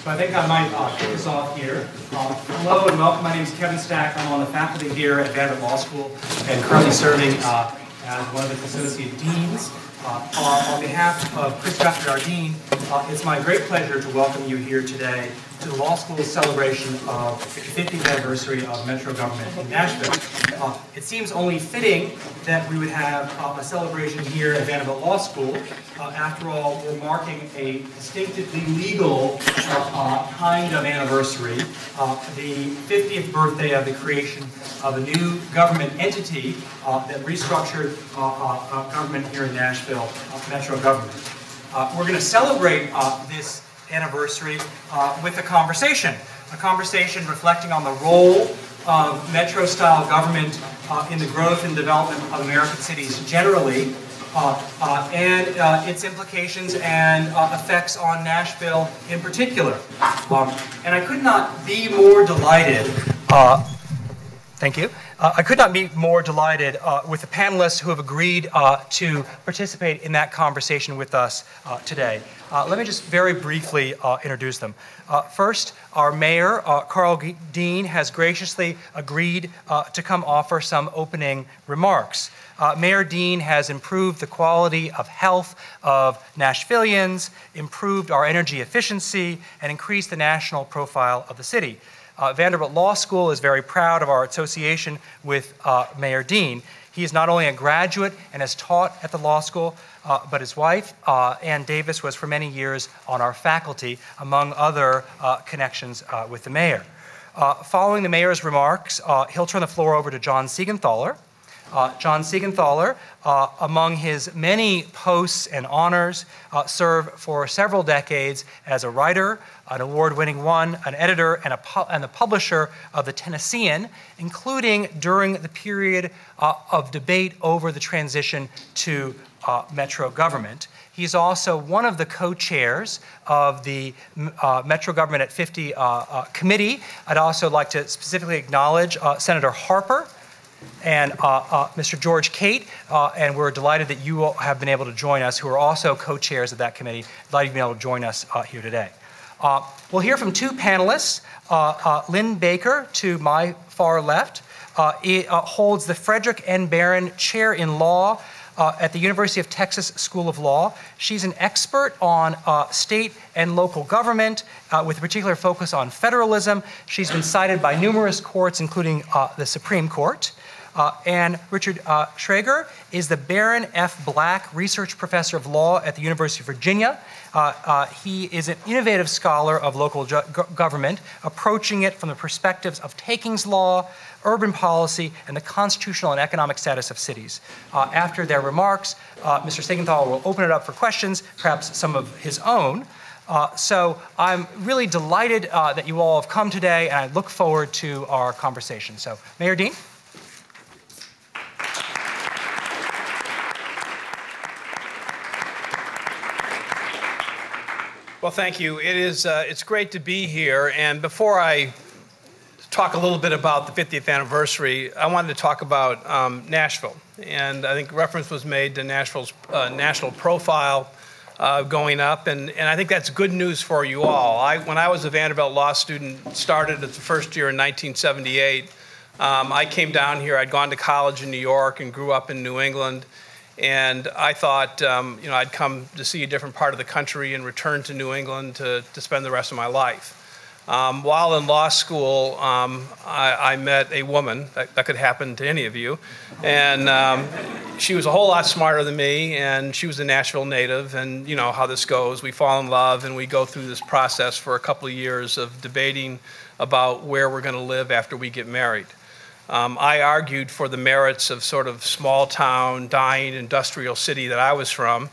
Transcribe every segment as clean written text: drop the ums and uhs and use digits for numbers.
So I think I might kick us off here. Hello and welcome. My name is Kevin Stack. I'm on the faculty here at Vanderbilt Law School and currently serving as one of its associate deans. On behalf of Chris Guthrie, our dean, it's my great pleasure to welcome you here today to the law school's celebration of the 50th anniversary of Metro government in Nashville. It seems only fitting that we would have a celebration here at Vanderbilt Law School. After all, we're marking a distinctively legal kind of anniversary, the 50th birthday of the creation of a new government entity that restructured government here in Nashville, Metro government. We're going to celebrate this anniversary with a conversation reflecting on the role of Metro-style government in the growth and development of American cities generally, and its implications and effects on Nashville in particular. And I could not be more delighted, thank you. I could not be more delighted with the panelists who have agreed to participate in that conversation with us today. Let me just very briefly introduce them. First, our mayor, Carl Dean, has graciously agreed to come offer some opening remarks. Mayor Dean has improved the quality of health of Nashvillians, improved our energy efficiency, and increased the national profile of the city. Vanderbilt Law School is very proud of our association with Mayor Dean. He is not only a graduate and has taught at the law school, but his wife, Ann Davis, was for many years on our faculty, among other connections with the mayor. Following the mayor's remarks, he'll turn the floor over to John Siegenthaler. John Siegenthaler, among his many posts and honors, served for several decades as a writer, an award-winning one, an editor, and the publisher of the Tennessean, including during the period of debate over the transition to Metro government. He's also one of the co-chairs of the Metro Government at 50 committee. I'd also like to specifically acknowledge Senator Harper and Mr. George Cate, and we're delighted that you all have been able to join us, who are also co-chairs of that committee. Delighted you've been able to join us here today. We'll hear from two panelists. Lynn Baker, to my far left, holds the Frederick N. Barron Chair in Law at the University of Texas School of Law. She's an expert on state and local government with a particular focus on federalism. She's been cited by numerous courts, including the Supreme Court. And Richard Schrager is the Baron F. Black Research Professor of Law at the University of Virginia. He is an innovative scholar of local government, approaching it from the perspectives of takings law, urban policy, and the constitutional and economic status of cities. After their remarks, Mr. Siegenthaler will open it up for questions, perhaps some of his own. So I'm really delighted that you all have come today, and I look forward to our conversation. So, Mayor Dean. Well, thank you. It's great to be here. And before I talk a little bit about the 50th anniversary, I wanted to talk about Nashville. And I think reference was made to Nashville's national profile going up. And I think that's good news for you all. When I was a Vanderbilt law student, started at the first year in 1978, I came down here. I'd gone to college in New York and grew up in New England. And I thought, I'd come to see a different part of the country and return to New England to spend the rest of my life. While in law school, I met a woman, that could happen to any of you, and she was a whole lot smarter than me, and she was a Nashville native, and you know how this goes. We fall in love, and we go through this process for a couple of years of debating about where we're going to live after we get married. I argued for the merits of sort of small town, dying industrial city that I was from,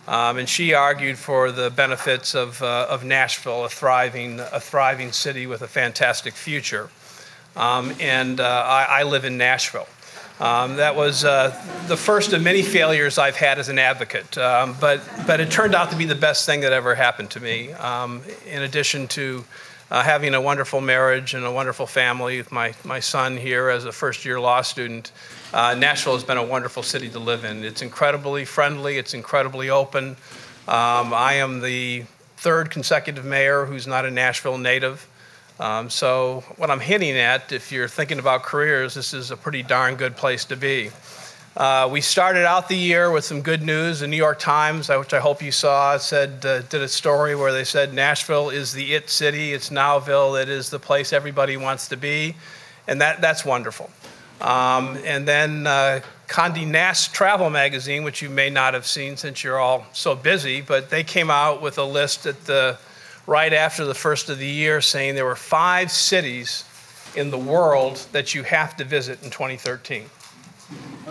and she argued for the benefits of Nashville, a thriving city with a fantastic future. I live in Nashville. That was the first of many failures I've had as an advocate, but it turned out to be the best thing that ever happened to me. In addition to having a wonderful marriage and a wonderful family with my son here as a first-year law student, Nashville has been a wonderful city to live in. It's incredibly friendly. It's incredibly open. I am the third consecutive mayor who's not a Nashville native. So what I'm hinting at, if you're thinking about careers, this is a pretty darn good place to be. We started out the year with some good news. The New York Times, which I hope you saw, did a story where they said Nashville is the it city. It's Nowville. It is the place everybody wants to be. And that's wonderful. And then Condé Nast Travel Magazine, which you may not have seen since you're all so busy, but they came out with a list right after the first of the year saying there were 5 cities in the world that you have to visit in 2013.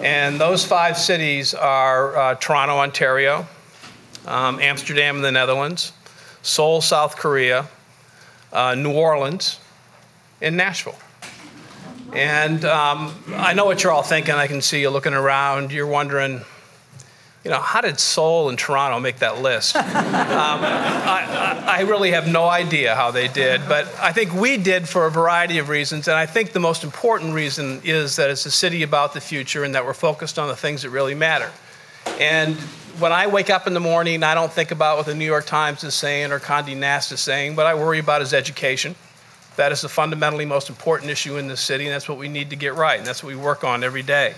And those 5 cities are Toronto, Ontario, Amsterdam in the Netherlands, Seoul, South Korea, New Orleans, and Nashville. And I know what you're all thinking. I can see you looking around. You're wondering, how did Seoul and Toronto make that list? I really have no idea how they did, but I think we did for a variety of reasons, and I think the most important reason is that it's a city about the future and that we're focused on the things that really matter. And when I wake up in the morning, I don't think about what the New York Times is saying or Condé Nast is saying. What I worry about is education. That is the fundamentally most important issue in this city, and that's what we need to get right, and that's what we work on every day.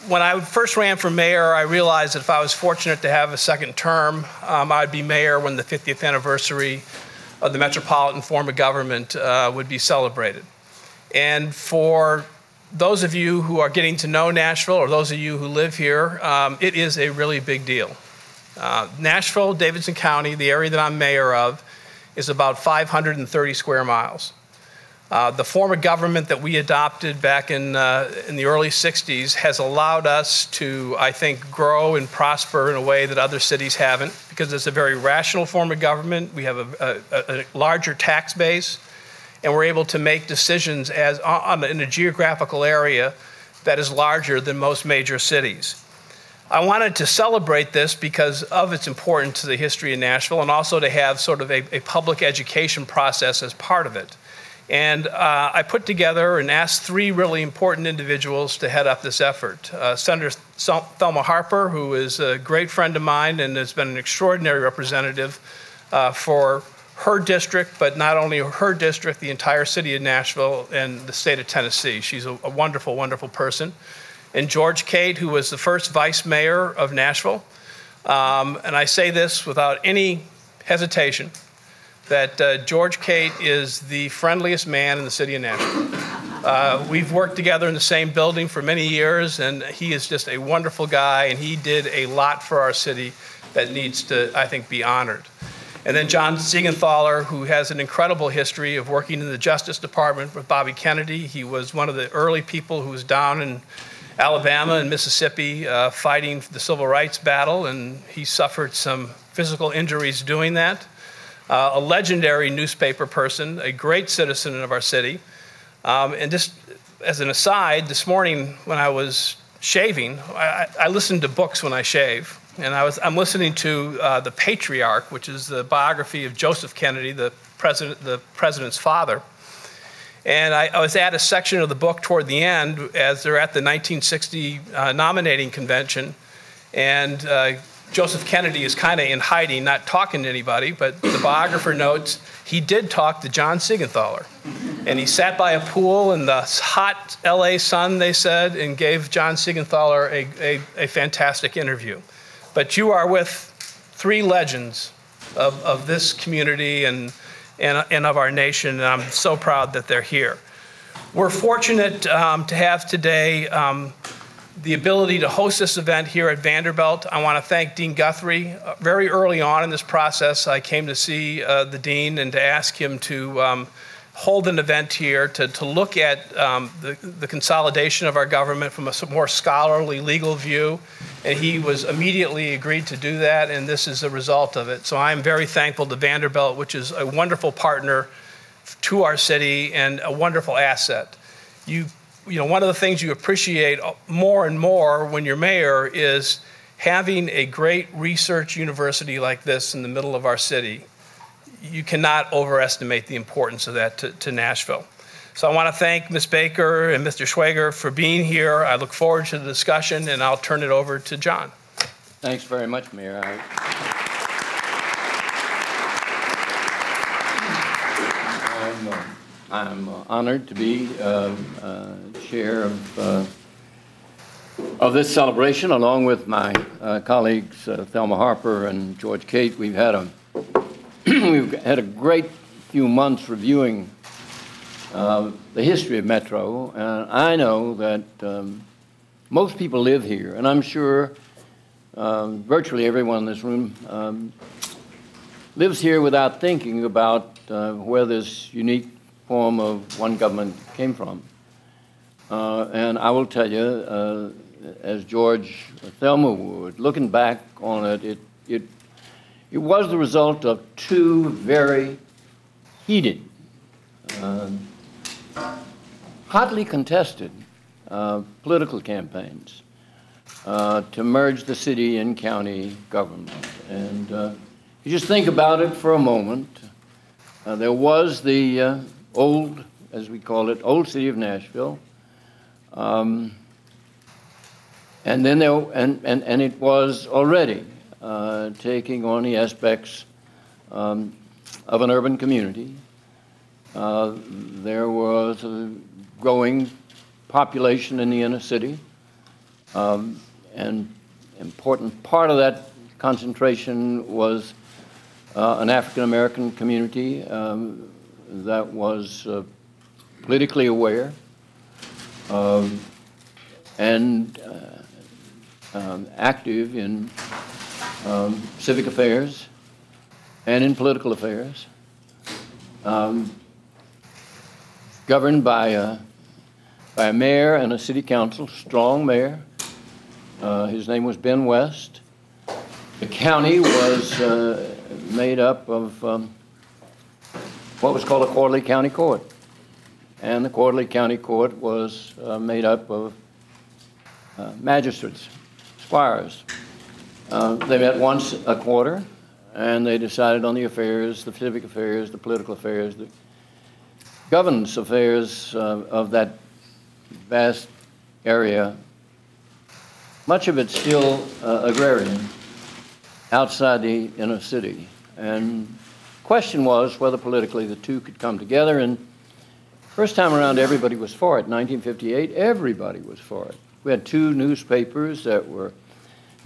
When I first ran for mayor, I realized that if I was fortunate to have a second term, I'd be mayor when the 50th anniversary of the Metropolitan form of government would be celebrated. And for those of you who are getting to know Nashville, or those of you who live here, it is a really big deal. Nashville, Davidson County, the area that I'm mayor of, is about 530 square miles. The form of government that we adopted back in the early 60s has allowed us to, I think, grow and prosper in a way that other cities haven't, because it's a very rational form of government. We have a larger tax base, and we're able to make decisions in a geographical area that is larger than most major cities. I wanted to celebrate this because of its importance to the history of Nashville, and also to have sort of a public education process as part of it. And I put together and asked 3 really important individuals to head up this effort. Senator Thelma Harper, who is a great friend of mine and has been an extraordinary representative for her district, but not only her district, the entire city of Nashville and the state of Tennessee. She's a wonderful, wonderful person. And George Cate, who was the first vice mayor of Nashville. And I say this without any hesitation, that George Cate is the friendliest man in the city of Nashville. We've worked together in the same building for many years, and he is just a wonderful guy, and he did a lot for our city that needs to, I think, be honored. And then John Siegenthaler, who has an incredible history of working in the Justice Department with Bobby Kennedy. He was one of the early people who was down in Alabama and Mississippi fighting the civil rights battle, and he suffered some physical injuries doing that. A legendary newspaper person, a great citizen of our city. And just as an aside, this morning when I was shaving, I listen to books when I shave. And I'm listening to The Patriarch, which is the biography of Joseph Kennedy, the president's father. And I was at a section of the book toward the end as they're at the 1960 nominating convention. And Joseph Kennedy is kind of in hiding, not talking to anybody, but the biographer notes he did talk to John Siegenthaler. And he sat by a pool in the hot LA sun, they said, and gave John Siegenthaler a fantastic interview. But you are with 3 legends of this community and of our nation, and I'm so proud that they're here. We're fortunate to have today the ability to host this event here at Vanderbilt. I want to thank Dean Guthrie. Very early on in this process, I came to see the dean and to ask him to hold an event here to look at the consolidation of our government from a more scholarly legal view. And he was immediately agreed to do that, and this is a result of it. So I'm very thankful to Vanderbilt, which is a wonderful partner to our city and a wonderful asset. You know, one of the things you appreciate more and more when you're mayor is having a great research university like this in the middle of our city. You cannot overestimate the importance of that to Nashville. So I want to thank Ms. Baker and Mr. Schwager for being here. I look forward to the discussion, and I'll turn it over to John. Thanks very much, Mayor. I'm honored to be chair of this celebration, along with my colleagues Thelma Harper and George Cate. We've had a great few months reviewing the history of Metro, and I know that most people live here, and I'm sure virtually everyone in this room lives here without thinking about where this unique form of one government came from. And I will tell you, as George Thelma would, looking back on it, it was the result of two very heated, hotly contested political campaigns to merge the city and county government. And you just think about it for a moment. There was the old, as we call it, old city of Nashville. And then and it was already taking on the aspects of an urban community. There was a growing population in the inner city, and important part of that concentration was an African American community that was politically aware and active in civic affairs and in political affairs, governed by a mayor and a city council, strong mayor. His name was Ben West. The county was made up of what was called a quarterly county court. And the quarterly county court was made up of magistrates, squires. They met once a quarter, and they decided on the affairs, the civic affairs, the political affairs, the governance affairs of that vast area. Much of it still agrarian, outside the inner city. And the question was whether politically the two could come together. And first time around, everybody was for it. 1958, everybody was for it. We had two newspapers that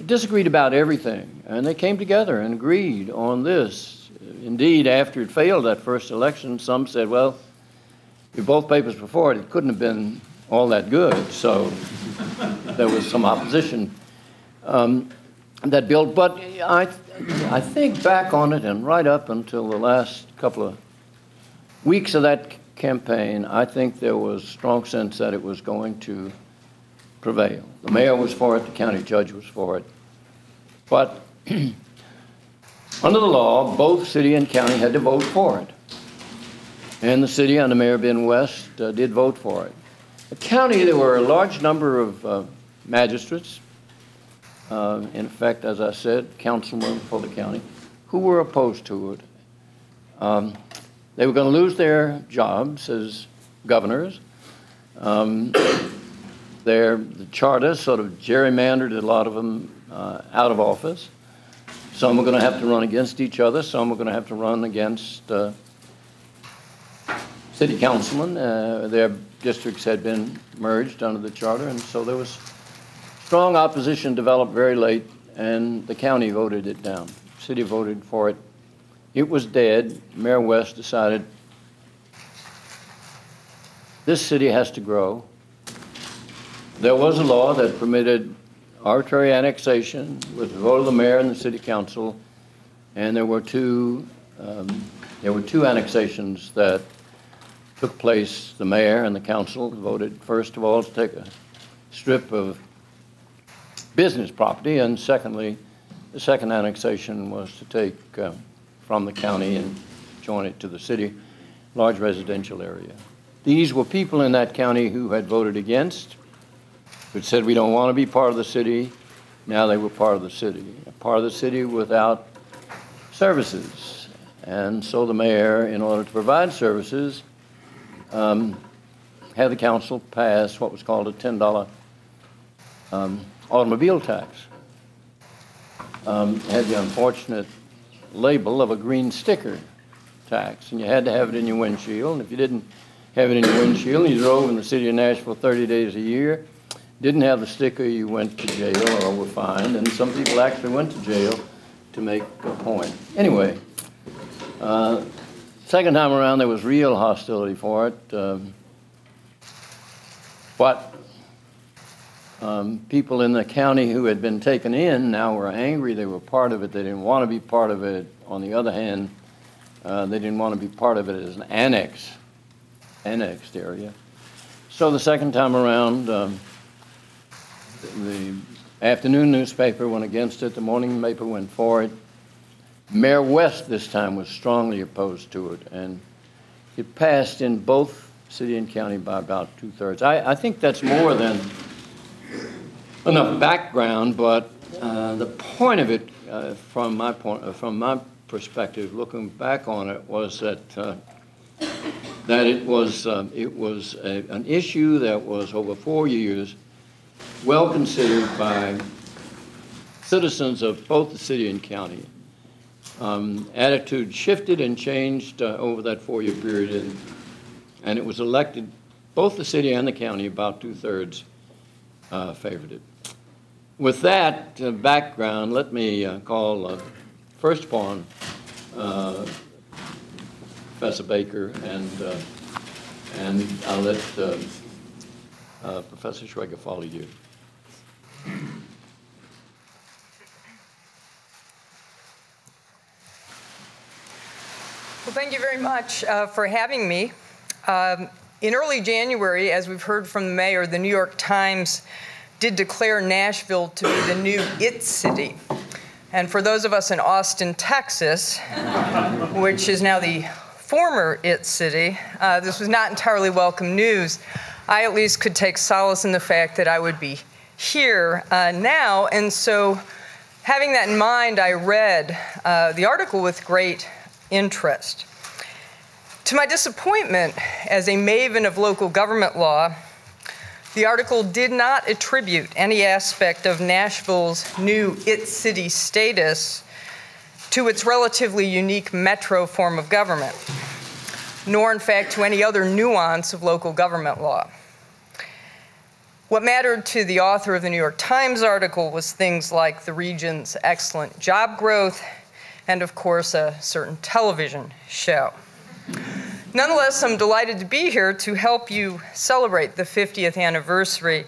disagreed about everything, and they came together and agreed on this. Indeed, after it failed that first election, some said, well, if both papers were for it, it couldn't have been all that good. So there was some opposition that built. But I think back on it, and right up until the last couple of weeks of that campaign, I think there was strong sense that it was going to prevail. The mayor was for it, the county judge was for it. But under the law, both city and county had to vote for it. And the city, under Mayor Ben West, did vote for it. The county, there were a large number of magistrates, in effect, as I said, councilmen for the county, who were opposed to it. They were going to lose their jobs as governors. The charter sort of gerrymandered a lot of them out of office. Some were going to have to run against each other. Some were going to have to run against city councilmen. Their districts had been merged under the charter, and so there was strong opposition developed very late, and the county voted it down. The city voted for it. It was dead. Mayor West decided this city has to grow. There was a law that permitted arbitrary annexation with the vote of the mayor and the city council, and there were two annexations that took place. The mayor and the council voted, first of all, to take a strip of business property, and secondly, the second annexation was to take from the county and join it to the city, large residential area. These were people in that county who had voted against, who said we don't want to be part of the city. Now they were part of the city without services. And so the mayor, in order to provide services, had the council pass what was called a $10 automobile tax. Had the unfortunate label of a green sticker tax, and you had to have it in your windshield. And if you didn't have it in your windshield, and you drove in the city of Nashville 30 days a year, didn't have the sticker, you went to jail or were fined, and some people actually went to jail to make a point. Anyway, second time around there was real hostility for it. But people in the county who had been taken in now were angry. They were part of it. They didn't want to be part of it. On the other hand, they didn't want to be part of it as an annexed area. So the second time around, the afternoon newspaper went against it. The morning paper went for it. Mayor West this time was strongly opposed to it, and it passed in both city and county by about 2/3. I think that's more than enough background, but the point of it, from my perspective, looking back on it, was that it was an issue that was over 4 years well considered by citizens of both the city and county. Attitude shifted and changed over that 4-year period, and it was elected, both the city and the county, about 2/3 favored it. With that background, let me call first upon Professor Baker, and I'll let Professor Schweger follow you. Well, thank you very much for having me. In early January, as we've heard from the mayor, the New York Times did declare Nashville to be the new IT city. And for those of us in Austin, Texas, which is now the former IT city, this was not entirely welcome news. I at least could take solace in the fact that I would be here now. And so having that in mind, I read the article with great interest. To my disappointment, as a maven of local government law, the article did not attribute any aspect of Nashville's new IT city status to its relatively unique metro form of government, nor in fact to any other nuance of local government law. What mattered to the author of the New York Times article was things like the region's excellent job growth and, of course, a certain television show. Nonetheless, I'm delighted to be here to help you celebrate the 50th anniversary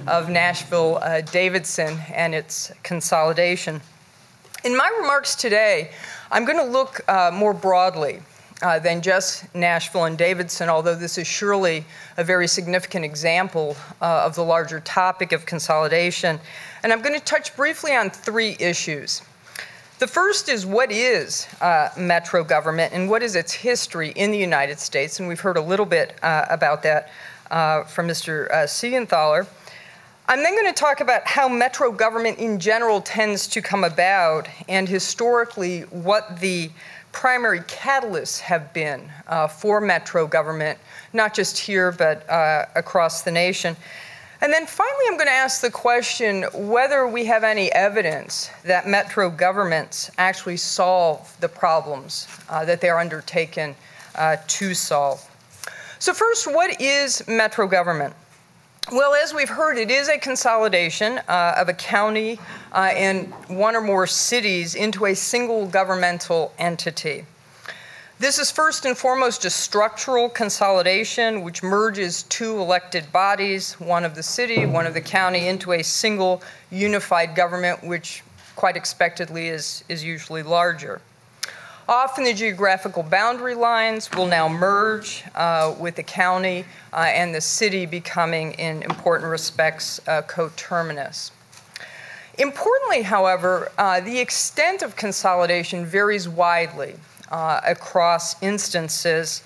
of Nashville Davidson and its consolidation. In my remarks today, I'm going to look more broadly than just Nashville and Davidson, although this is surely a very significant example of the larger topic of consolidation. And I'm going to touch briefly on 3 issues. The first is, what is metro government and what is its history in the United States? And we've heard a little bit about that from Mr. Siegenthaler. I'm then going to talk about how metro government in general tends to come about, and historically what the primary catalysts have been for metro government, not just here but across the nation. And then finally, I'm going to ask the question whether we have any evidence that metro governments actually solve the problems that they are undertaken to solve. So first, what is metro government? Well, as we've heard, it is a consolidation of a county and one or more cities into a single governmental entity. This is first and foremost a structural consolidation which merges 2 elected bodies, one of the city, one of the county, into a single unified government, which quite expectedly is usually larger. Often the geographical boundary lines will now merge with the county and the city becoming, in important respects, coterminous. Importantly, however, the extent of consolidation varies widely across instances,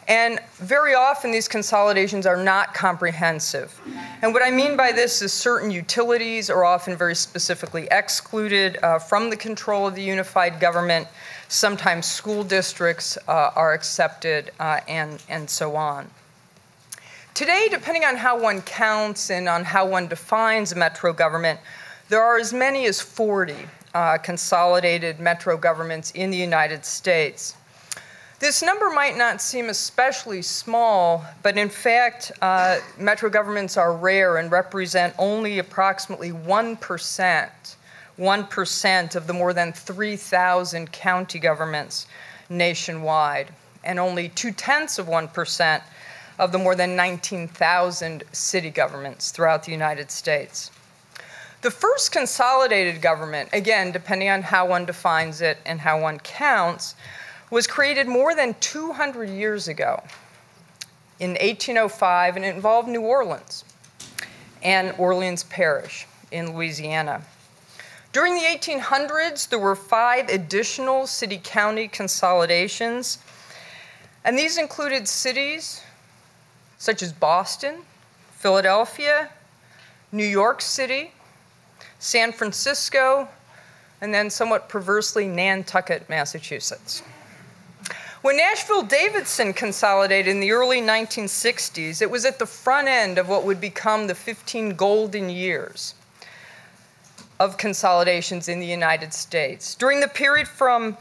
and very often these consolidations are not comprehensive. And what I mean by this is certain utilities are often very specifically excluded from the control of the unified government. Sometimes school districts are accepted, and so on. Today, depending on how one counts and on how one defines metro government, there are as many as 40 consolidated metro governments in the United States. This number might not seem especially small, but in fact, metro governments are rare and represent only approximately 1% of the more than 3,000 county governments nationwide, and only 0.2% of the more than 19,000 city governments throughout the United States. The first consolidated government, again, depending on how one defines it and how one counts, was created more than 200 years ago in 1805, and it involved New Orleans and Orleans Parish in Louisiana. During the 1800s, there were 5 additional city-county consolidations, and these included cities such as Boston, Philadelphia, New York City, San Francisco, and then somewhat perversely Nantucket, Massachusetts. When Nashville Davidson consolidated in the early 1960s, it was at the front end of what would become the 15 golden years of consolidations in the United States. During the period from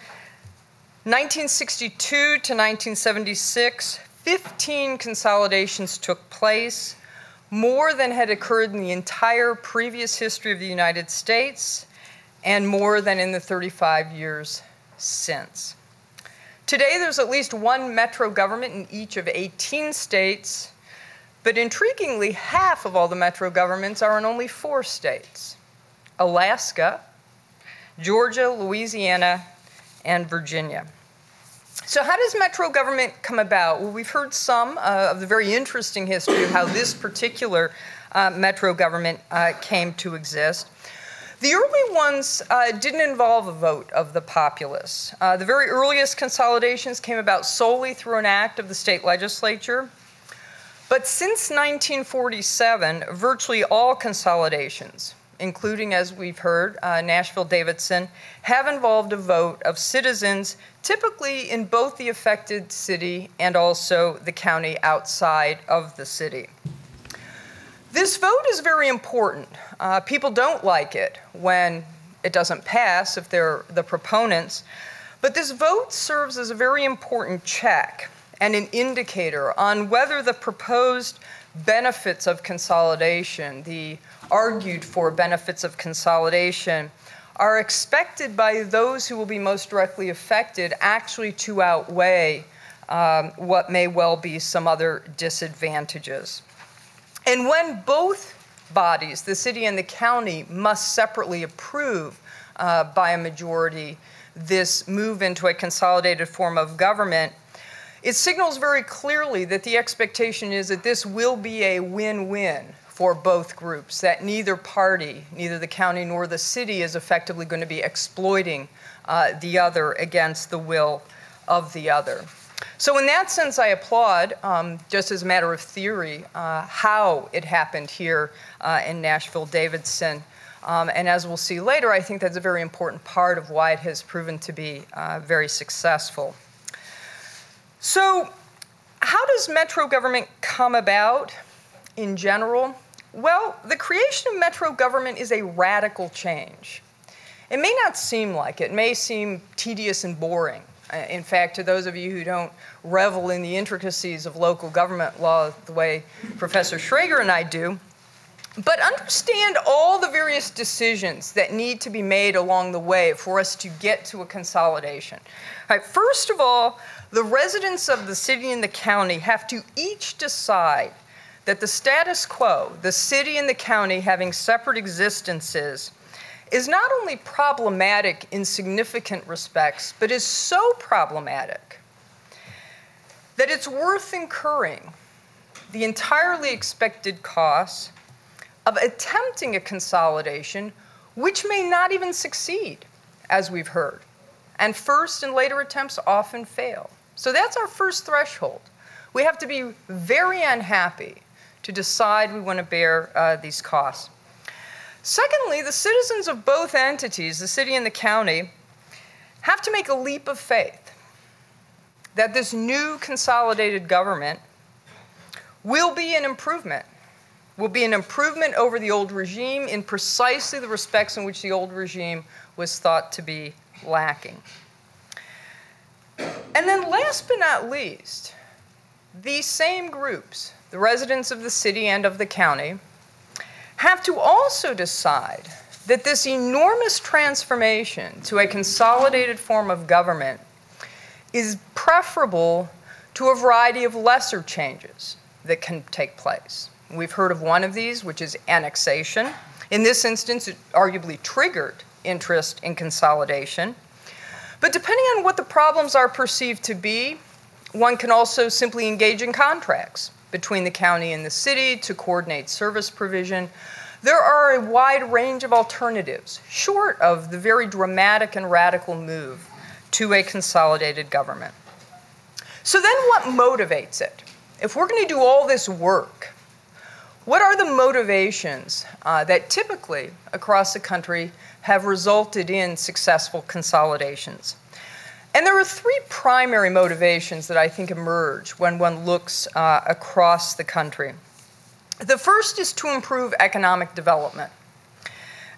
1962 to 1976, 15 consolidations took place, more than had occurred in the entire previous history of the United States, and more than in the 35 years since. Today, there's at least one metro government in each of 18 states, but intriguingly, half of all the metro governments are in only 4 states: Alaska, Georgia, Louisiana, and Virginia. So how does metro government come about? Well, we've heard some of the very interesting history of how this particular metro government came to exist. The early ones didn't involve a vote of the populace. The very earliest consolidations came about solely through an act of the state legislature. But since 1947, virtually all consolidations, including, as we've heard, Nashville-Davidson, have involved a vote of citizens, typically in both the affected city and also the county outside of the city. This vote is very important. People don't like it when it doesn't pass, if they're the proponents, but this vote serves as a very important check and an indicator on whether the proposed benefits of consolidation, the argued for benefits of consolidation, are expected by those who will be most directly affected actually to outweigh what may well be some other disadvantages. And when both bodies, the city and the county, must separately approve by a majority this move into a consolidated form of government, it signals very clearly that the expectation is that this will be a win-win for both groups, that neither party, neither the county nor the city, is effectively going to be exploiting the other against the will of the other. So in that sense, I applaud, just as a matter of theory, how it happened here in Nashville-Davidson. And as we'll see later, I think that's a very important part of why it has proven to be very successful. So how does metro government come about in general? Well, the creation of metro government is a radical change. It may not seem like it. It may seem tedious and boring. In fact, to those of you who don't revel in the intricacies of local government law the way Professor Schrager and I do, but understand all the various decisions that need to be made along the way for us to get to a consolidation. All right, first of all, the residents of the city and the county have to each decide that the status quo, the city and the county having separate existences, is not only problematic in significant respects, but is so problematic that it's worth incurring the entirely expected costs of attempting a consolidation which may not even succeed, as we've heard. And first and later attempts often fail. So that's our first threshold. We have to be very unhappy to decide we want to bear these costs. Secondly, the citizens of both entities, the city and the county, have to make a leap of faith that this new consolidated government will be an improvement, over the old regime in precisely the respects in which the old regime was thought to be lacking. And then last but not least, these same groups, the residents of the city and of the county, have to also decide that this enormous transformation to a consolidated form of government is preferable to a variety of lesser changes that can take place. We've heard of one of these, which is annexation. In this instance, it arguably triggered interest in consolidation. But depending on what the problems are perceived to be, one can also simply engage in contracts between the county and the city to coordinate service provision. There are a wide range of alternatives, short of the very dramatic and radical move to a consolidated government. So then what motivates it? If we're going to do all this work, what are the motivations that typically across the country have resulted in successful consolidations? And there are three primary motivations that I think emerge when one looks across the country. The first is to improve economic development.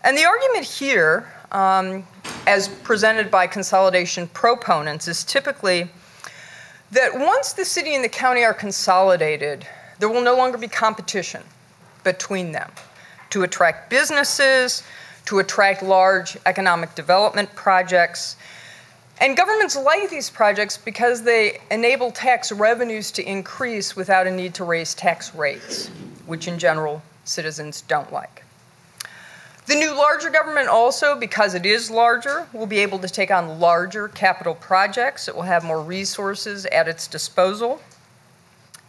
And the argument here, as presented by consolidation proponents, is typically that once the city and the county are consolidated, there will no longer be competition between them to attract businesses, to attract large economic development projects. And governments like these projects because they enable tax revenues to increase without a need to raise tax rates, which in general citizens don't like. The new larger government also, because it is larger, will be able to take on larger capital projects. It will have more resources at its disposal.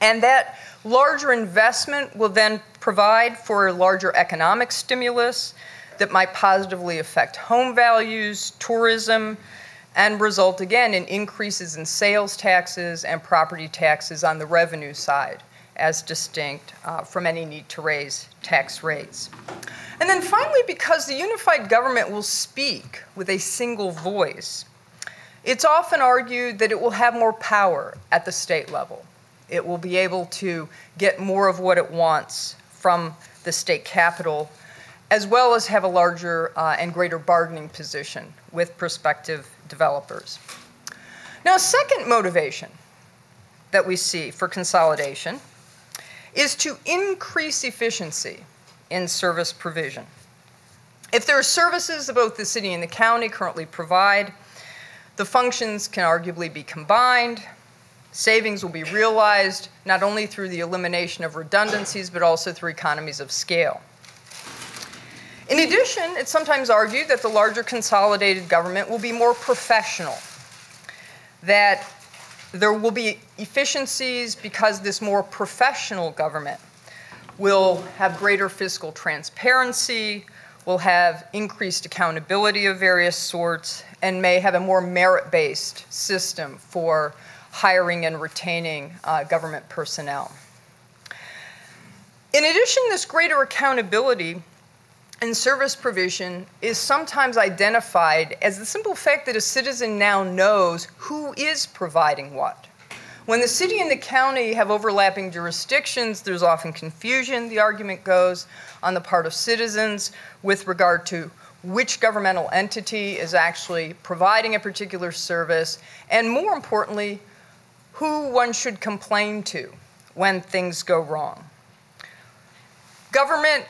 And that larger investment will then provide for a larger economic stimulus that might positively affect home values, tourism, and result again in increases in sales taxes and property taxes on the revenue side, as distinct from any need to raise tax rates. And then finally, because the unified government will speak with a single voice, it's often argued that it will have more power at the state level. It will be able to get more of what it wants from the state capital, as well as have a larger and greater bargaining position with prospective developers. Now, a second motivation that we see for consolidation is to increase efficiency in service provision. If there are services that both the city and the county currently provide, the functions can arguably be combined. Savings will be realized not only through the elimination of redundancies, but also through economies of scale. In addition, it's sometimes argued that the larger consolidated government will be more professional, that there will be efficiencies because this more professional government will have greater fiscal transparency, will have increased accountability of various sorts, and may have a more merit-based system for hiring and retaining government personnel. In addition, this greater accountability and service provision is sometimes identified as the simple fact that a citizen now knows who is providing what. When the city and the county have overlapping jurisdictions, there's often confusion, the argument goes, on the part of citizens with regard to which governmental entity is actually providing a particular service, and more importantly, who one should complain to when things go wrong. Government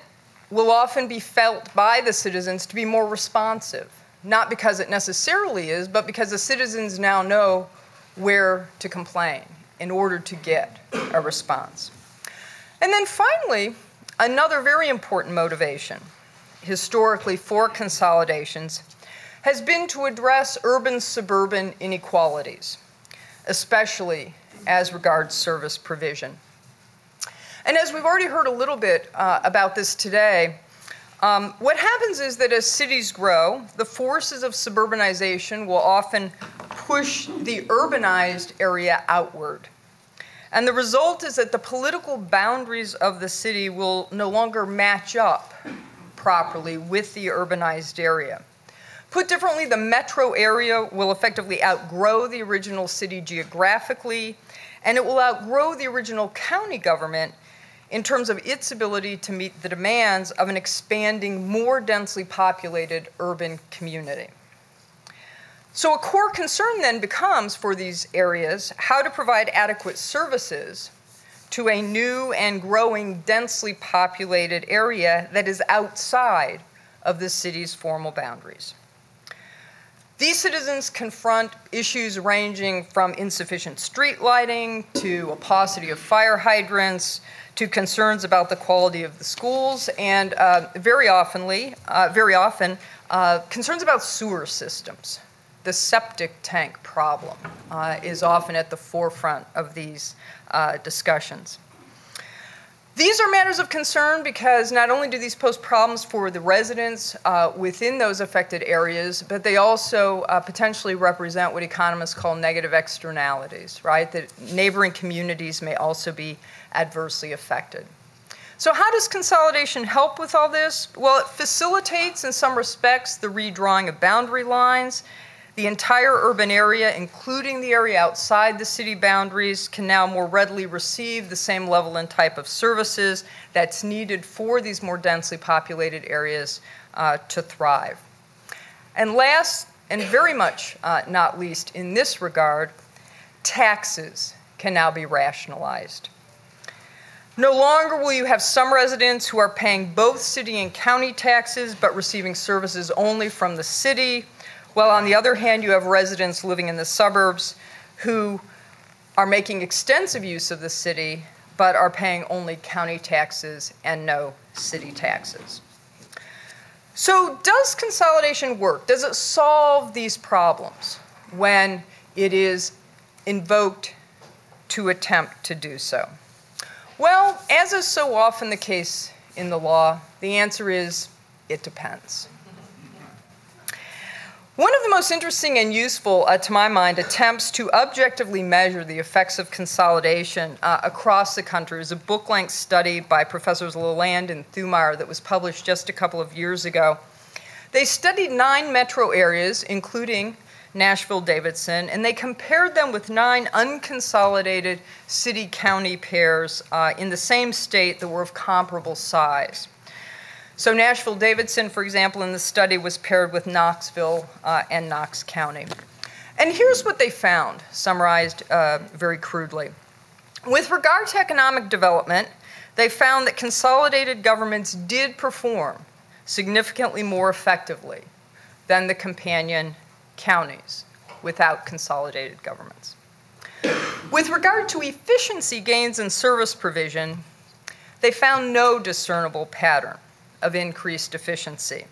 will often be felt by the citizens to be more responsive, not because it necessarily is, but because the citizens now know where to complain in order to get a response. And then finally, another very important motivation historically for consolidations has been to address urban-suburban inequalities, especially as regards service provision. And as we've already heard a little bit about this today, what happens is that as cities grow, the forces of suburbanization will often push the urbanized area outward. And the result is that the political boundaries of the city will no longer match up properly with the urbanized area. Put differently, the metro area will effectively outgrow the original city geographically, and it will outgrow the original county government in terms of its ability to meet the demands of an expanding, more densely populated urban community. So a core concern then becomes for these areas how to provide adequate services to a new and growing densely populated area that is outside of the city's formal boundaries. These citizens confront issues ranging from insufficient street lighting to a paucity of fire hydrants to concerns about the quality of the schools and very often, concerns about sewer systems. The septic tank problem is often at the forefront of these discussions. These are matters of concern because not only do these pose problems for the residents within those affected areas, but they also potentially represent what economists call negative externalities, right? That neighboring communities may also be adversely affected. So how does consolidation help with all this? Well, it facilitates in some respects the redrawing of boundary lines. The entire urban area, including the area outside the city boundaries, can now more readily receive the same level and type of services that's needed for these more densely populated areas to thrive. And last, and very much not least in this regard, taxes can now be rationalized. No longer will you have some residents who are paying both city and county taxes but receiving services only from the city, while on the other hand, you have residents living in the suburbs who are making extensive use of the city, but are paying only county taxes and no city taxes. So does consolidation work? Does it solve these problems when it is invoked to attempt to do so? Well, as is so often the case in the law, the answer is it depends. One of the most interesting and useful, to my mind, attempts to objectively measure the effects of consolidation across the country is a book-length study by Professors Lalande and Thumeyer that was published just a couple of years ago. They studied 9 metro areas, including Nashville, Davidson, and they compared them with 9 unconsolidated city-county pairs in the same state that were of comparable size. So Nashville, Davidson, for example, in the study was paired with Knoxville and Knox County. And here's what they found, summarized very crudely. With regard to economic development, they found that consolidated governments did perform significantly more effectively than the companion counties without consolidated governments. With regard to efficiency gains in service provision, they found no discernible pattern of increased efficiency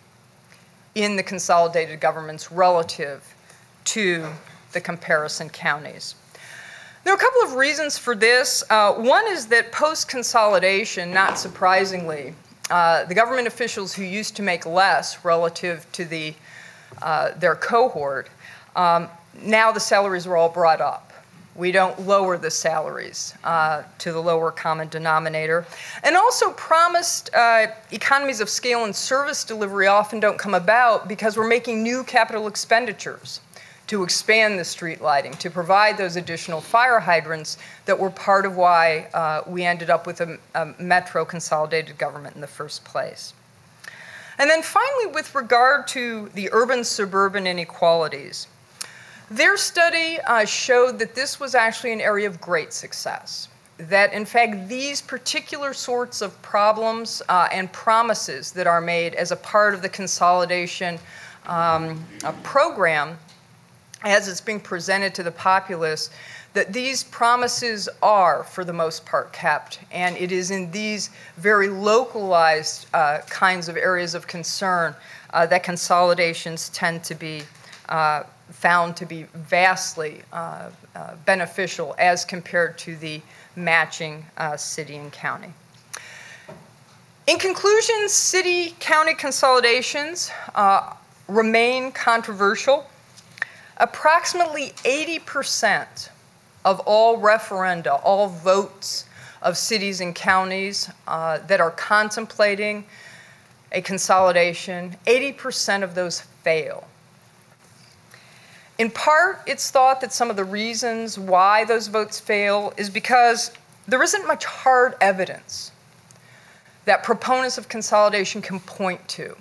in the consolidated governments relative to the comparison counties. There are a couple of reasons for this. One is that post-consolidation, not surprisingly, the government officials who used to make less relative to their cohort, now the salaries are all brought up. We don't lower the salaries to the lower common denominator. And also promised economies of scale and service delivery often don't come about because we're making new capital expenditures to expand the street lighting, to provide those additional fire hydrants that were part of why we ended up with a metro consolidated government in the first place. And then finally, with regard to the urban-suburban inequalities, their study showed that this was actually an area of great success, that in fact these particular sorts of problems and promises that are made as a part of the consolidation program, as it's being presented to the populace, that these promises are, for the most part, kept. And it is in these very localized kinds of areas of concern that consolidations tend to be found to be vastly beneficial as compared to the matching city and county. In conclusion, city-county consolidations remain controversial. Approximately 80% of all referenda, all votes of cities and counties that are contemplating a consolidation, 80% of those fail. In part, it's thought that some of the reasons why those votes fail is because there isn't much hard evidence that proponents of consolidation can point to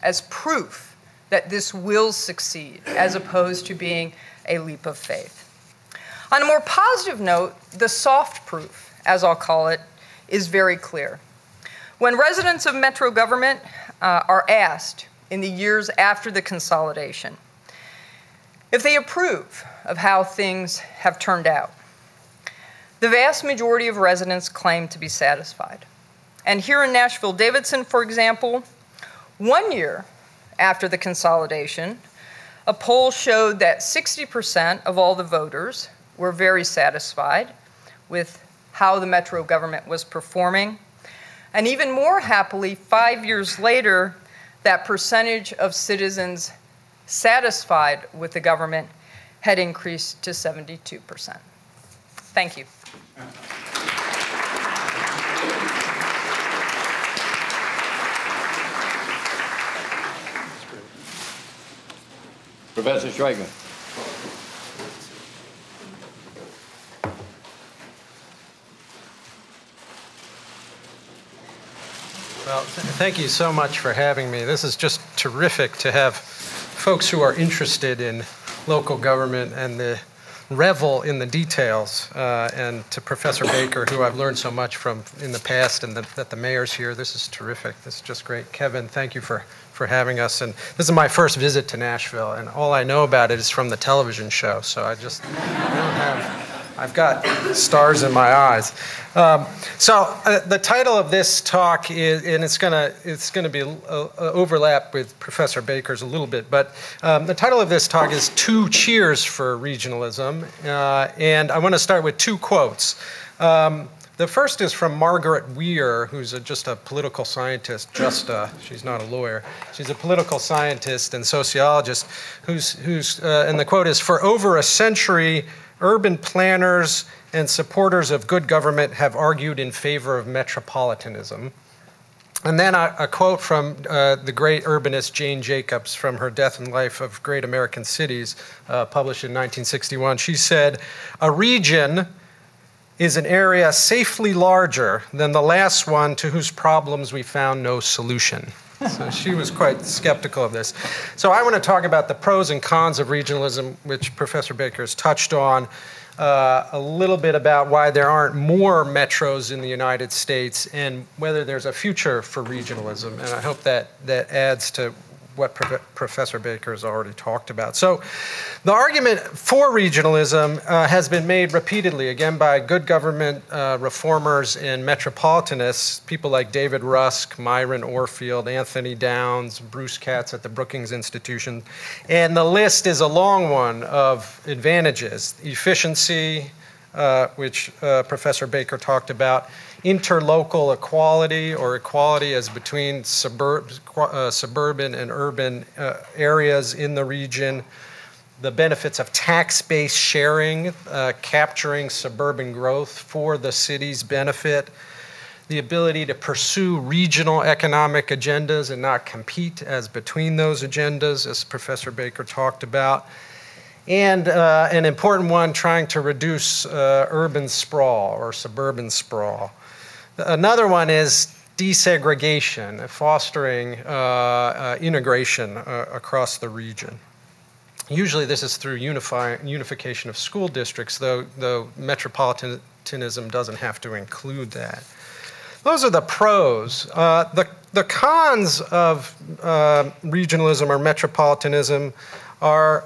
as proof that this will succeed, as opposed to being a leap of faith. On a more positive note, the soft proof, as I'll call it, is very clear. When residents of Metro government are asked in the years after the consolidation if they approve of how things have turned out, the vast majority of residents claim to be satisfied. And here in Nashville, Davidson, for example, 1 year after the consolidation, a poll showed that 60% of all the voters were very satisfied with how the Metro government was performing. And even more happily, 5 years later, that percentage of citizens satisfied with the government had increased to 72%. Thank you. Professor Schweiger. Well, thank you so much for having me. This is just terrific to have folks who are interested in local government and the revel in the details, and to Professor Baker, who I've learned so much from in the past, and that the mayor's here. This is terrific. This is just great. Kevin, thank you for having us. And this is my first visit to Nashville, and all I know about it is from the television show, so I've got stars in my eyes. The title of this talk is, and it's gonna be overlap with Professor Baker's a little bit, but the title of this talk is "Two Cheers for Regionalism," and I want to start with two quotes. The first is from Margaret Weir, who's just a political scientist. She's not a lawyer. She's a political scientist and sociologist. And the quote is, "For over a century, urban planners and supporters of good government have argued in favor of metropolitanism." And then a quote from the great urbanist Jane Jacobs from her Death and Life of Great American Cities, published in 1961. She said, "A region is an area safely larger than the last one to whose problems we found no solution." So she was quite skeptical of this. So I want to talk about the pros and cons of regionalism, which Professor Baker has touched on, a little bit about why there aren't more metros in the United States, and whether there's a future for regionalism. And I hope that adds to what Professor Baker has already talked about. So the argument for regionalism has been made repeatedly, again, by good government reformers and metropolitanists, people like David Rusk, Myron Orfield, Anthony Downs, Bruce Katz at the Brookings Institution. And the list is a long one of advantages: efficiency, which Professor Baker talked about, interlocal equality, or equality as between suburban and urban areas in the region, the benefits of tax-based sharing, capturing suburban growth for the city's benefit, the ability to pursue regional economic agendas and not compete as between those agendas, as Professor Baker talked about, and an important one, trying to reduce urban sprawl or suburban sprawl. Another one is desegregation, fostering integration across the region. Usually this is through unification of school districts, though metropolitanism doesn't have to include that. Those are the pros. The cons of regionalism or metropolitanism are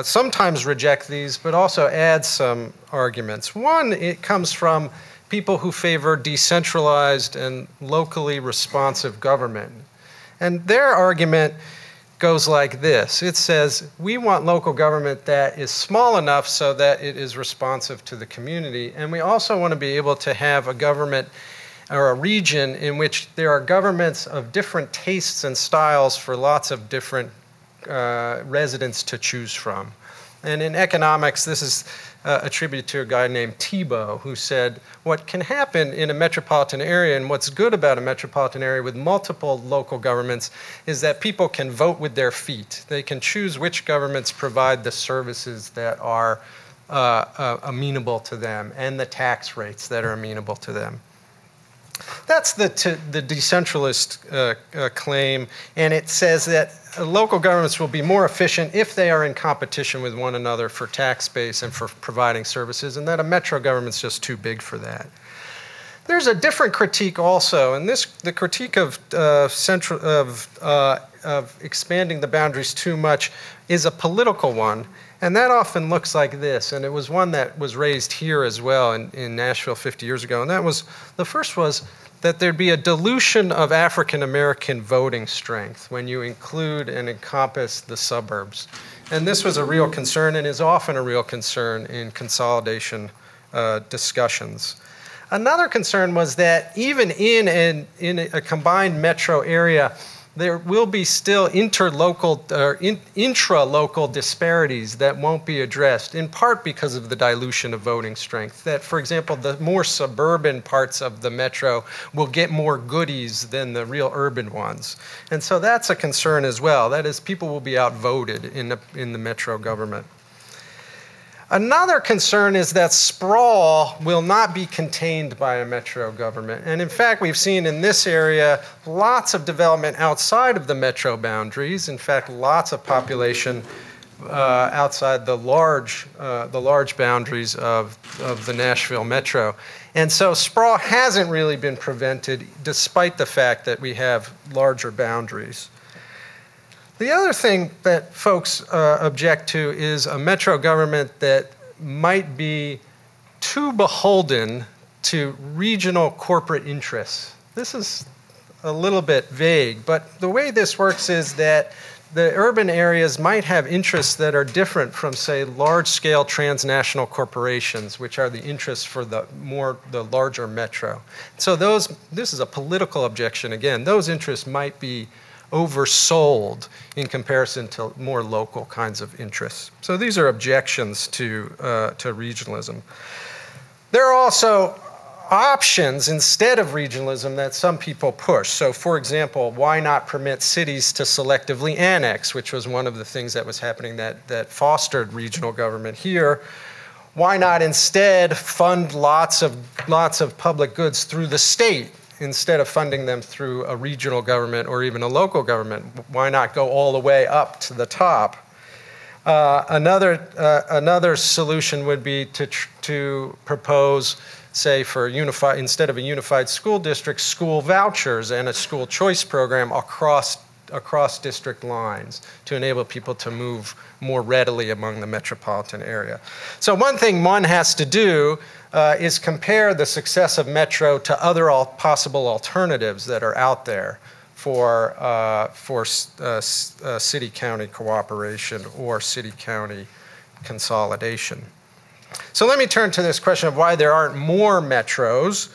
sometimes reject these, but also add some arguments. One, it comes from people who favor decentralized and locally responsive government. And their argument goes like this. It says, we want local government that is small enough so that it is responsive to the community, and we also want to be able to have a government or a region in which there are governments of different tastes and styles for lots of different residents to choose from. And in economics, this is attributed to a guy named Thibault, who said, what can happen in a metropolitan area, and what's good about a metropolitan area with multiple local governments, is that people can vote with their feet. They can choose which governments provide the services that are amenable to them, and the tax rates that are amenable to them. That's the decentralist claim, and it says that local governments will be more efficient if they are in competition with one another for tax base and for providing services, and that a metro government's just too big for that. There's a different critique also, and the critique of expanding the boundaries too much is a political one, and that often looks like this. And it was one that was raised here as well in Nashville 50 years ago. And the first was that there'd be a dilution of African American voting strength when you include and encompass the suburbs. And this was a real concern and is often a real concern in consolidation discussions. Another concern was that even in a combined metro area, there will be still intra-local disparities that won't be addressed, in part because of the dilution of voting strength. That, for example, the more suburban parts of the metro will get more goodies than the real urban ones. And so that's a concern as well. That is, people will be outvoted in the metro government. Another concern is that sprawl will not be contained by a metro government. And in fact, we've seen in this area lots of development outside of the metro boundaries. In fact, lots of population outside the large boundaries of the Nashville metro. And so sprawl hasn't really been prevented, despite the fact that we have larger boundaries. The other thing that folks object to is a metro government that might be too beholden to regional corporate interests. This is a little bit vague, but the way this works is that the urban areas might have interests that are different from, say, large-scale transnational corporations, which are the interests for the larger metro. So this is a political objection again. Those interests might be oversold in comparison to more local kinds of interests. So these are objections to regionalism. There are also options instead of regionalism that some people push. So for example, why not permit cities to selectively annex, which was one of the things that was happening that fostered regional government here. Why not instead fund lots of public goods through the state, instead of funding them through a regional government or even a local government? Why not go all the way up to the top? Another solution would be to propose, say, instead of a unified school district, school vouchers and a school choice program across district lines to enable people to move more readily among the metropolitan area. So one thing one has to do is compare the success of metro to other possible alternatives that are out there for city-county cooperation or city-county consolidation. So let me turn to this question of why there aren't more metros.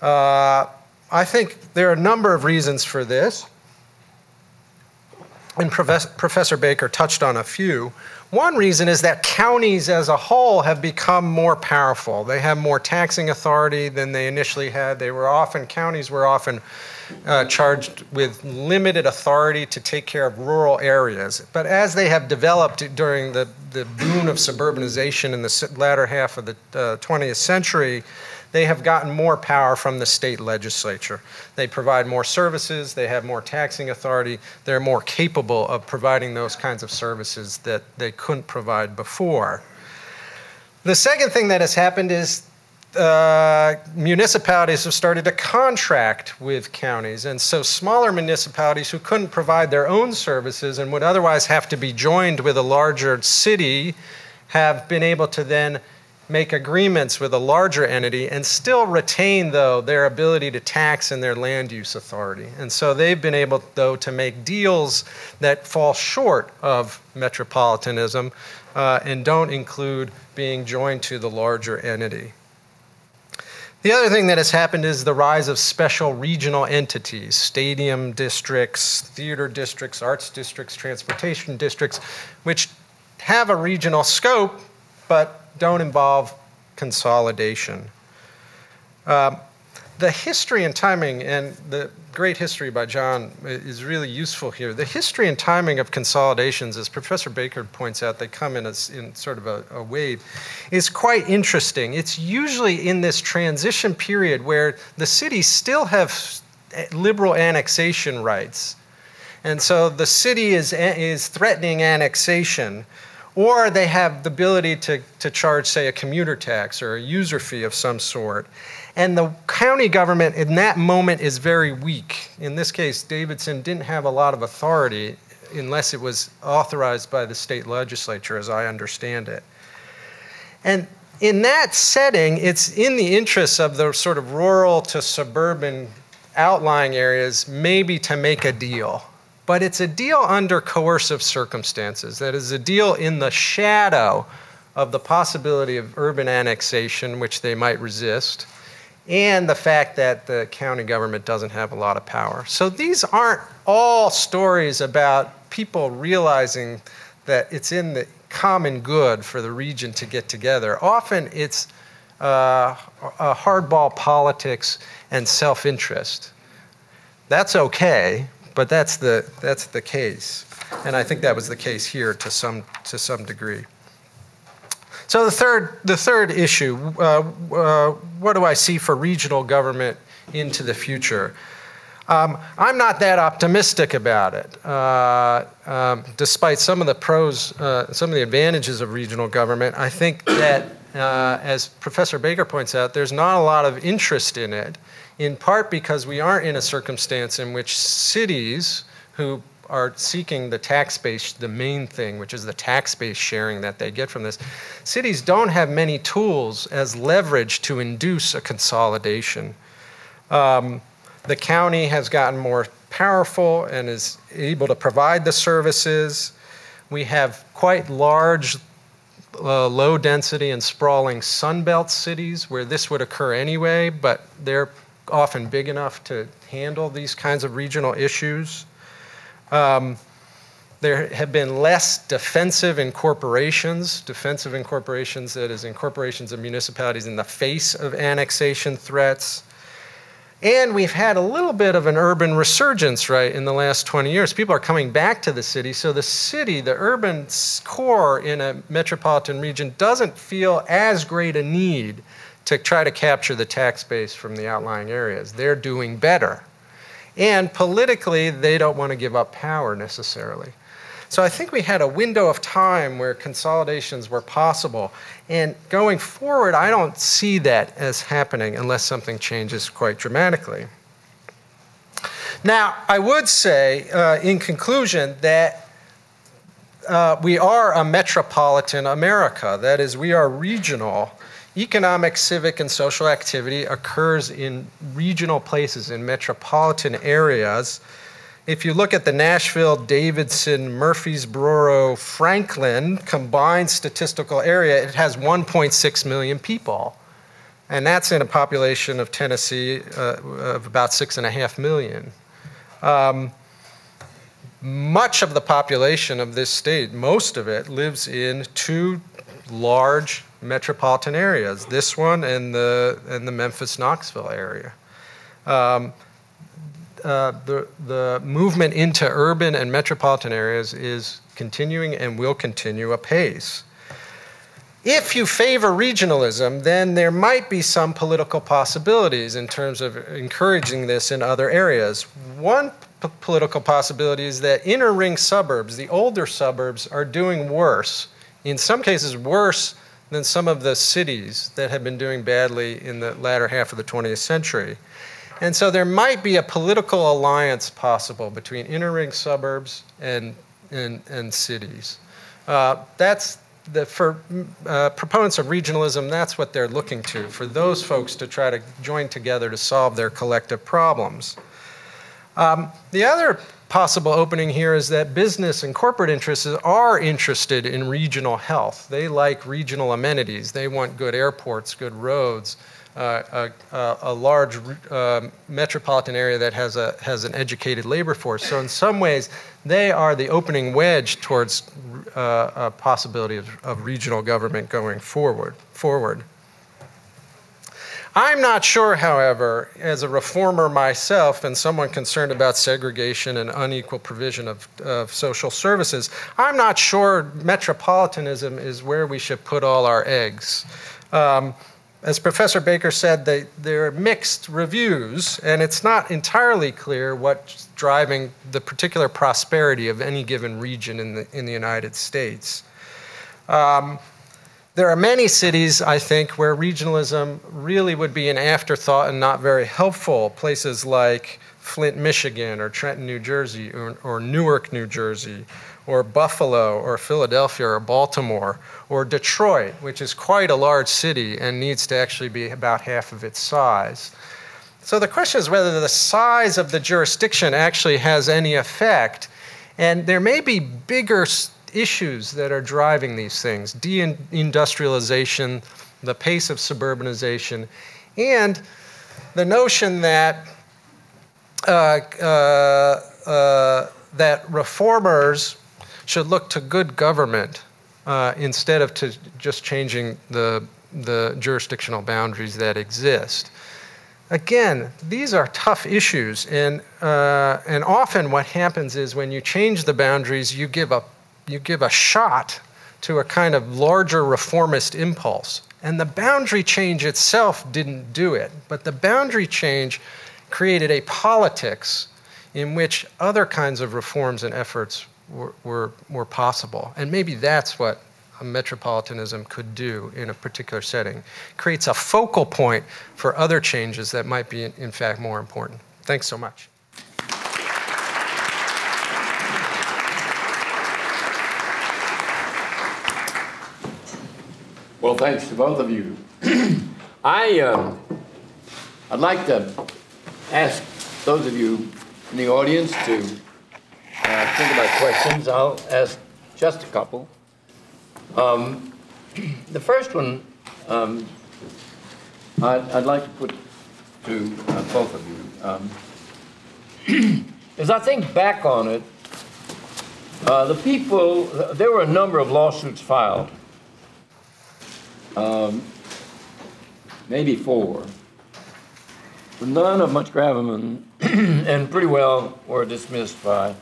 I think there are a number of reasons for this, and Professor Baker touched on a few. One reason is that counties as a whole have become more powerful. They have more taxing authority than they initially had. Counties were often charged with limited authority to take care of rural areas. But as they have developed during the boom of suburbanization in the latter half of the 20th century, they have gotten more power from the state legislature. They provide more services, they have more taxing authority, they're more capable of providing those kinds of services that they couldn't provide before. The second thing that has happened is municipalities have started to contract with counties, and so smaller municipalities who couldn't provide their own services and would otherwise have to be joined with a larger city have been able to then make agreements with a larger entity and still retain, though, their ability to tax and their land use authority. And so they've been able, though, to make deals that fall short of metropolitanism and don't include being joined to the larger entity. The other thing that has happened is the rise of special regional entities, stadium districts, theater districts, arts districts, transportation districts, which have a regional scope, but don't involve consolidation. the history and timing, and the great history by John is really useful here. The history and timing of consolidations, as Professor Baker points out, they come in sort of a wave, is quite interesting. It's usually in this transition period where the cities still have liberal annexation rights. And so the city is threatening annexation, or they have the ability to charge, say, a commuter tax or a user fee of some sort. And the county government in that moment is very weak. In this case, Davidson didn't have a lot of authority unless it was authorized by the state legislature, as I understand it. And in that setting, it's in the interests of the sort of rural to suburban outlying areas maybe to make a deal. But it's a deal under coercive circumstances. That is a deal in the shadow of the possibility of urban annexation, which they might resist, and the fact that the county government doesn't have a lot of power. So these aren't all stories about people realizing that it's in the common good for the region to get together. Often it's hardball politics and self-interest. That's okay, but that's the case. And I think that was the case here to some degree. So the third issue, what do I see for regional government into the future? I'm not that optimistic about it, despite some of the pros, some of the advantages of regional government. I think that, as Professor Baker points out, there's not a lot of interest in it, in part because we aren't in a circumstance in which cities who are seeking the tax base, the main thing, which is the tax base sharing that they get from this. Cities don't have many tools as leverage to induce a consolidation. The county has gotten more powerful and is able to provide the services. We have quite large, low density and sprawling Sunbelt cities where this would occur anyway, but they're often big enough to handle these kinds of regional issues. There have been less defensive incorporations, that is incorporations of municipalities in the face of annexation threats. And we've had a little bit of an urban resurgence, right, in the last 20 years. People are coming back to the city, so the city, the urban core in a metropolitan region doesn't feel as great a need to try to capture the tax base from the outlying areas. They're doing better. And politically, they don't want to give up power necessarily. So I think we had a window of time where consolidations were possible. And going forward, I don't see that as happening unless something changes quite dramatically. Now, I would say, in conclusion, that we are a metropolitan America. That is, we are regional. Economic, civic, and social activity occurs in regional places, in metropolitan areas. If you look at the Nashville, Davidson, Murfreesboro, Franklin combined statistical area, it has 1.6 million people. And that's in a population of Tennessee of about 6.5 million. Much of the population of this state, most of it, lives in two large metropolitan areas, this one and the Memphis-Knoxville area. The movement into urban and metropolitan areas is continuing and will continue apace. If you favor regionalism, then there might be some political possibilities in terms of encouraging this in other areas. One political possibility is that inner ring suburbs, the older suburbs, are doing worse, in some cases worse than some of the cities that have been doing badly in the latter half of the 20th century. And so there might be a political alliance possible between inner ring suburbs and cities. For proponents of regionalism, that's what they're looking to, for those folks to try to join together to solve their collective problems. The other possible opening here is that business and corporate interests are interested in regional health. They like regional amenities. They want good airports, good roads, a large metropolitan area that has an educated labor force. So in some ways, they are the opening wedge towards a possibility of regional government going forward. I'm not sure, however, as a reformer myself and someone concerned about segregation and unequal provision of social services, I'm not sure metropolitanism is where we should put all our eggs. As Professor Baker said, there are mixed reviews, and it's not entirely clear what's driving the particular prosperity of any given region in the United States. There are many cities, I think, where regionalism really would be an afterthought and not very helpful. Places like Flint, Michigan, or Trenton, New Jersey, or Newark, New Jersey, or Buffalo, or Philadelphia, or Baltimore, or Detroit, which is quite a large city and needs to actually be about half of its size. So the question is whether the size of the jurisdiction actually has any effect. And there may be bigger issues that are driving these things: deindustrialization, the pace of suburbanization, and the notion that that reformers should look to good government instead of to just changing the jurisdictional boundaries that exist. Again, these are tough issues, and often what happens is when you change the boundaries, you give a shot to a kind of larger reformist impulse. And the boundary change itself didn't do it, but the boundary change created a politics in which other kinds of reforms and efforts were possible. And maybe that's what a metropolitanism could do in a particular setting. Creates a focal point for other changes that might be, in fact, more important. Thanks so much. Well, thanks to both of you. I'd like to ask those of you in the audience to think about questions. I'll ask just a couple. The first one I'd like to put to both of you. As I think back on it, there were a number of lawsuits filed. Maybe 4. None of much gravamen, and pretty well were dismissed by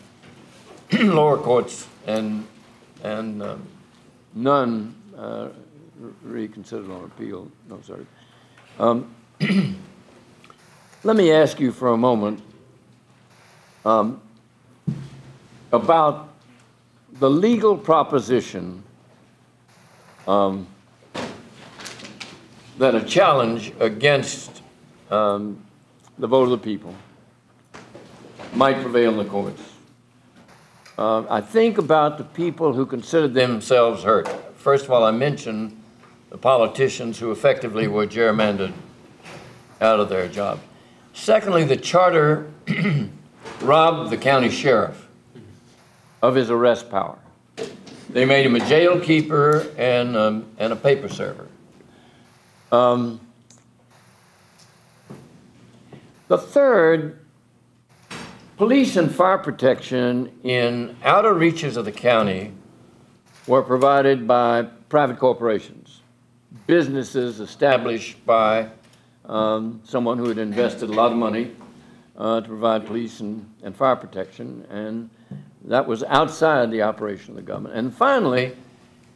lower courts, and none reconsidered on appeal. No, sorry. Let me ask you for a moment about the legal proposition that a challenge against the vote of the people might prevail in the courts. I think about the people who considered themselves hurt. First of all, I mentioned the politicians who effectively were gerrymandered out of their job. Secondly, the charter robbed the county sheriff of his arrest power. They made him a jail keeper and a paper server. The third, police and fire protection in outer reaches of the county were provided by private corporations, businesses established by someone who had invested a lot of money to provide police and fire protection, and that was outside the operation of the government. And finally,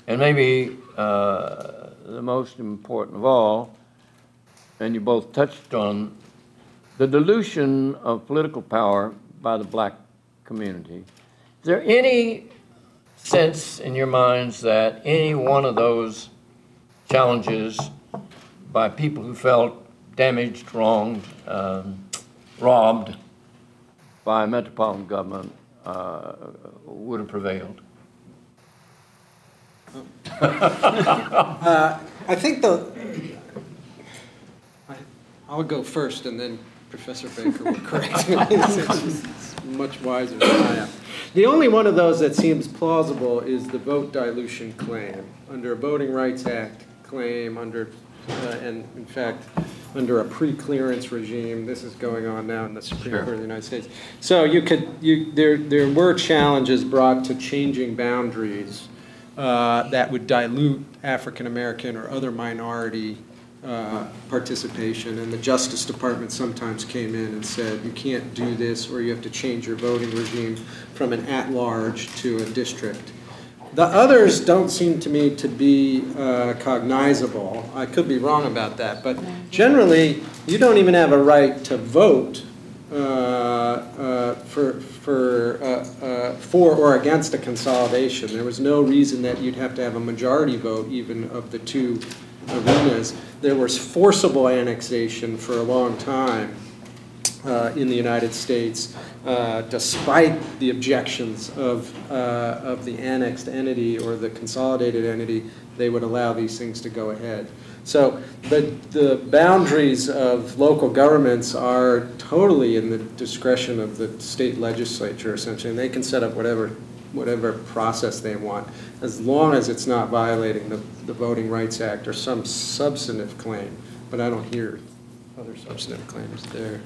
and maybe the most important of all, and you both touched on, the dilution of political power by the black community. Is there any sense in your minds that any one of those challenges by people who felt damaged, wronged, robbed by a metropolitan government would have prevailed? I think I'll go first, and then Professor Baker will correct me. He's much wiser than I am. The only one of those that seems plausible is the vote dilution claim. Under a Voting Rights Act claim, and in fact, under a pre-clearance regime. This is going on now in the Supreme Court of the United States. So there were challenges brought to changing boundaries that would dilute African American or other minority participation, and the Justice Department sometimes came in and said, you can't do this, or you have to change your voting regime from an at-large to a district. The others don't seem to me to be cognizable. I could be wrong about that, but generally, you don't even have a right to vote for or against a consolidation. There was no reason that you'd have to have a majority vote even of the two arenas. There was forcible annexation for a long time in the United States, despite the objections of the annexed entity or the consolidated entity. They would allow these things to go ahead. So the boundaries of local governments are totally in the discretion of the state legislature, essentially, and they can set up whatever process they want, as long as it's not violating the Voting Rights Act or some substantive claim. But I don't hear other substantive claims there.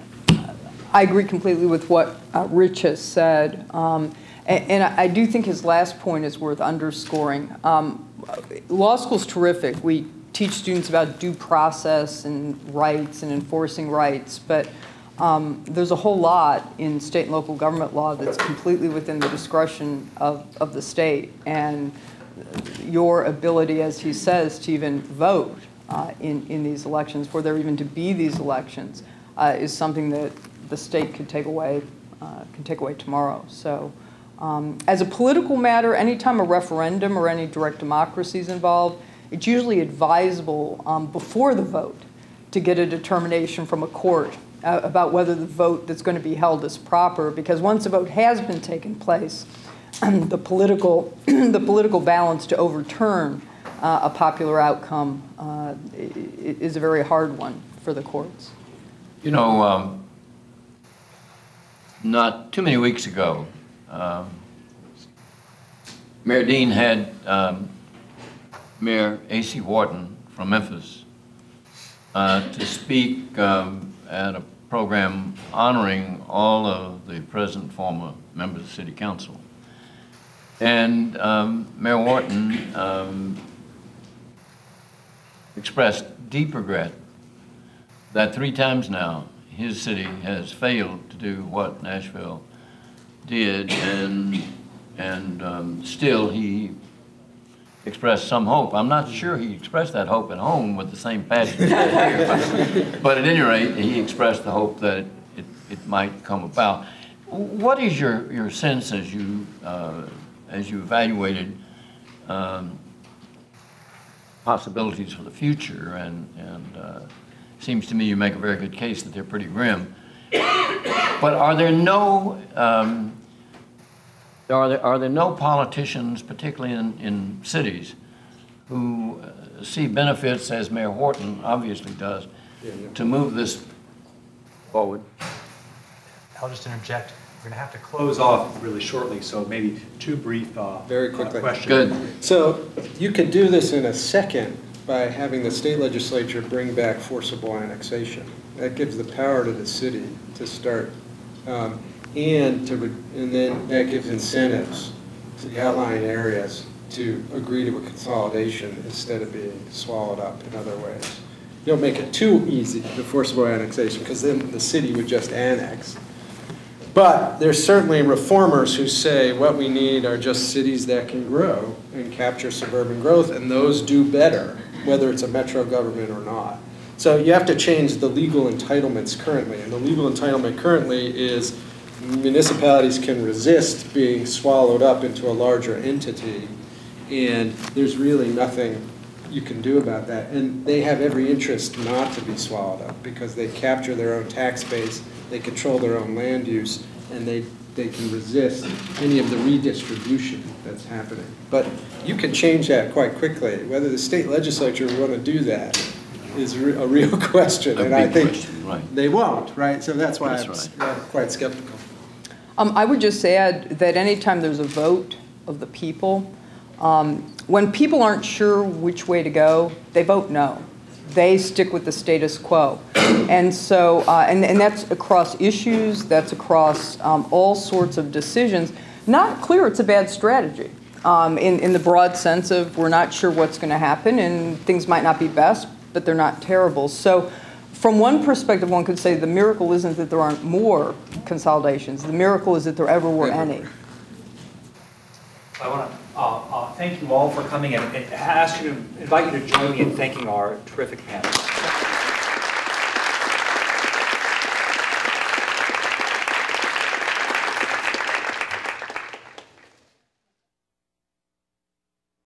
I agree completely with what Rich has said. And I do think his last point is worth underscoring. Law school's terrific. We teach students about due process and rights and enforcing rights, but there's a whole lot in state and local government law that's completely within the discretion of the state. And your ability, as he says, to even vote in these elections, for there even to be these elections, is something that the state could take away tomorrow. So as a political matter, anytime a referendum or any direct democracy is involved, it's usually advisable before the vote to get a determination from a court about whether the vote that's going to be held is proper, because once a vote has been taken place, the political balance to overturn a popular outcome is a very hard one for the courts. You know, not too many weeks ago, Mayor Dean had Mayor A.C. Wharton from Memphis to speak at a program honoring all of the present and former members of the City Council. And Mayor Wharton expressed deep regret that 3 times now his city has failed to do what Nashville did, and still he expressed some hope. I'm not sure he expressed that hope at home with the same passion here, but at any rate, he expressed the hope that it might come about. What is your sense as you evaluated possibilities for the future, and seems to me you make a very good case that they're pretty grim. But are there no politicians, particularly in cities, who see benefits, as Mayor Wharton obviously does, to move this forward? I'll just interject. We're going to have to close off really shortly, so maybe 2 brief very quickly. Questions. Good. So you could do this in a second by having the state legislature bring back forcible annexation. That gives the power to the city to start, and then that gives incentives to the outlying areas to agree to a consolidation instead of being swallowed up in other ways. You don't make it too easy, the forcible annexation, because then the city would just annex. But there's certainly reformers who say what we need are just cities that can grow and capture suburban growth, and those do better, whether it's a metro government or not. So you have to change the legal entitlements currently, and the legal entitlement currently is municipalities can resist being swallowed up into a larger entity, and there's really nothing you can do about that. And they have every interest not to be swallowed up because they capture their own tax base, they control their own land use, and they can resist any of the redistribution that's happening. But you can change that quite quickly. Whether the state legislature will want to do that is a real question, and I think they won't, right? So that's why I'm quite skeptical. I would just add that anytime there's a vote of the people, when people aren't sure which way to go, they vote no. They stick with the status quo. And so, and that's across issues, that's across all sorts of decisions. Not clear it's a bad strategy in the broad sense of we're not sure what's going to happen and things might not be best, but they're not terrible. So from one perspective, one could say the miracle isn't that there aren't more consolidations. The miracle is that there ever were any. I want to thank you all for coming and invite you to join me in thanking our terrific panel.